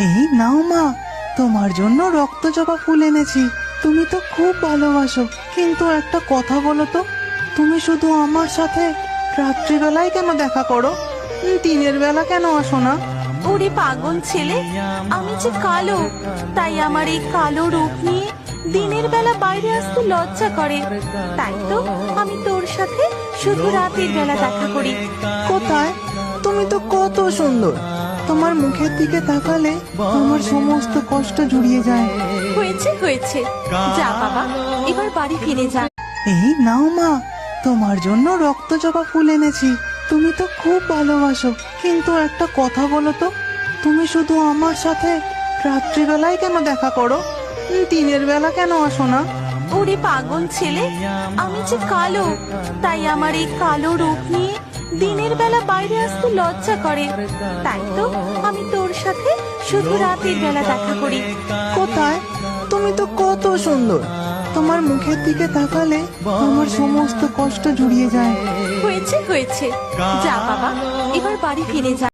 এই নাও মা, তোমার জন্য রক্তজবা ফুল এনেছি। তুমি তো খুব ভালোবাসো, কিন্তু একটা কথা বলো তো, তুমি শুধু আমার সাথে রাত্রিবেলায় কেন দেখা করো? দিনের বেলা কেন আসো না? ওরে পাগল ছেলে, আমি যে কালো, তাই আমার এই কালো রূপ নিয়ে দিনের বেলা বাইরে আসতে লজ্জা করে। তাই তো আমি তোর সাথে শুধু রাতের বেলা দেখা করি। কোথায়? তুমি তো কত সুন্দর, তোমার মুখের দিকে তাকালে আমার সমস্ত কষ্ট জুড়িয়ে যায়। হয়েছে হয়েছে, যা বাবা, এবার বাড়ি ফিরে যা। এই নাও মা, তোমার জন্য রক্তজবা ফুল এনেছি। তুমি তো খুব ভালোবাসো, কিন্তু একটা কথা বলো তো, তুমি শুধু আমার সাথে রাত্রিবেলায় কেন দেখা করো? দিনের বেলা কেন আসো না? ওরে পাগল ছেলে, আমি যে কালো, তাই আমার এই কালো রূপ নিয়ে দিনের বেলা বাইরে আসতে লজ্জা করে। তাই তো আমি তোর সাথে শুধু রাতের বেলা দেখা করি। কোথায়? তুমি তো কত সুন্দর, তোমার মুখের দিকে তাকালে আমার সমস্ত কষ্ট জুড়িয়ে যায়। হয়েছে হয়েছে, যা বাবা, এবার বাড়ি ফিরে যা।